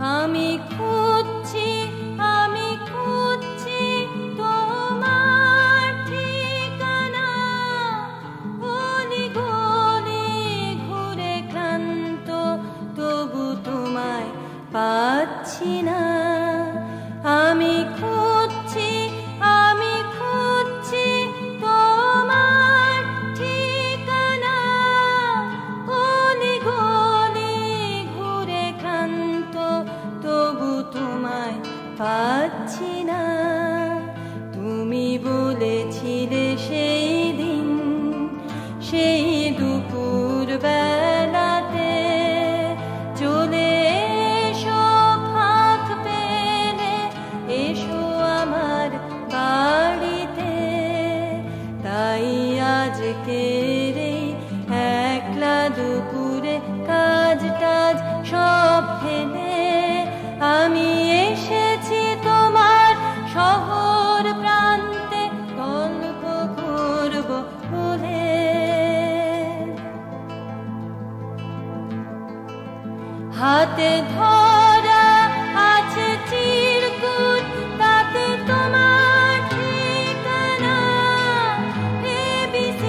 আমি খুঁজছি তোমার ঠিকানা, অলি-গলি ঘুরে ক্লান্ত, তবু তোমায় পাচ্ছি না। আমি খুঁজছি তোমার ঠিকানা, অলি-গলি ঘুরে ক্লান্ত, তবু তোমায় পাচ্ছি না। তুমি বলেছিলে সেই দিন, সেই দুপুর বেলাতে, চলে এসো ফাঁক পেলে, এসো আমার বাড়িতে। তাই আজকের এই একলা দুপুরে কাজ টাজ সব ফেলে আমি এসেছি তোমার শহর প্রান্তে, গল্প করব বলে। হাতে ধরা আছে চিরকুট, তাতে তোমার ঠিকানা, ABC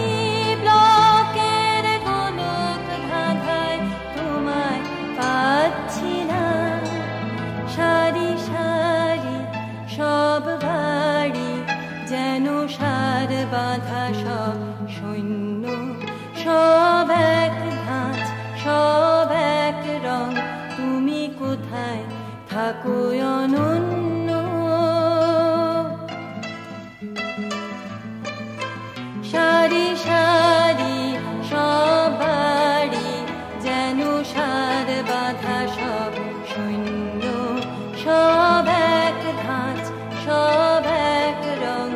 ব্লকের গোলক ধাঁধায় তোমায় পাচ্ছি না। সারি সারি সব বাড়ি যেন সার বাঁধা, সব সৈন্য, সব এক ধাঁচ, সব এক রং। তুমি কোথায় থাকো অনন্য? সারি সারি সব বাড়ি যেন সার বাঁধা, সব সৈন্য, সব এক ধাঁচ, সব এক রং।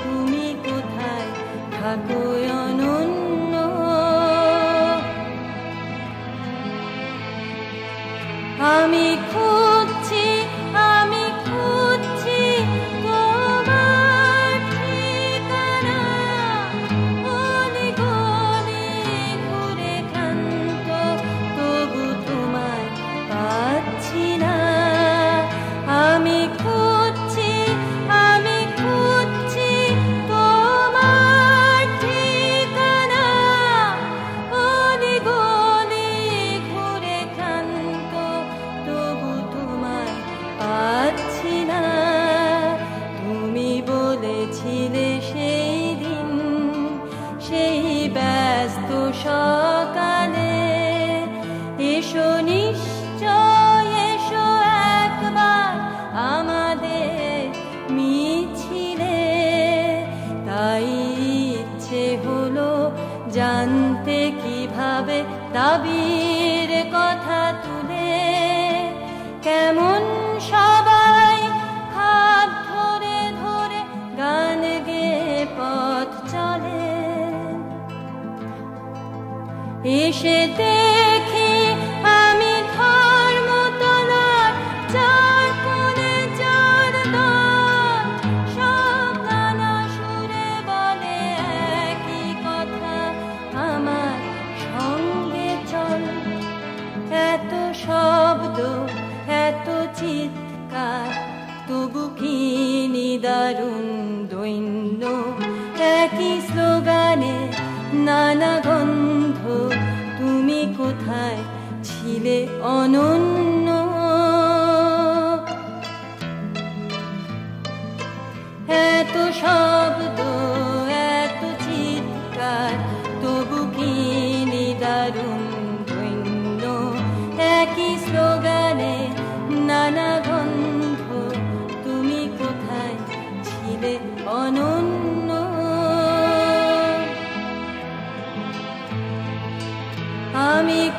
তুমি কোথায় থাকো অনন্য? আমি খুঁজছি তোমার ঠিকানা, অলি-গলি ঘুরে ক্লান্ত, তবু তোমায় পাচ্ছি না। আমি খুঁজছি তোমার ঠিকানা, অলি-গলি ঘুরে ক্লান্ত, তবু তোমায় পাচ্ছি না। তুমি বলেছিলে সেই দিন, সেই ব্যস্ত সকালে, এসো নিশ্চয়, এসো একবার আমাদের মিছিলে। তাই ইচ্ছে হলো জানতে কিভাবে দাবির কথা তুলে, কেমন সবাই হাত ধরে ধরে গান গেয়ে পথ চলে। এসে দেখি আমি ধর্মতলার চার কোণে চার দল, সব নানা সুরে বলে একই কথা, আমার সঙ্গে চল। এত শব্দ, এত চিৎকার, তবু কি নিদারুণ দৈন্য, একই স্লোগানে নানা গন্ধ। তুমি কোথায় ছিলে অনন্য? এত শব্দ, এত চিৎকার, তবু কি নিদারুণ দৈন্য, একই স্লোগানে নানা গন্ধ। তুমি কোথায় ছিলে অনন্য? আমি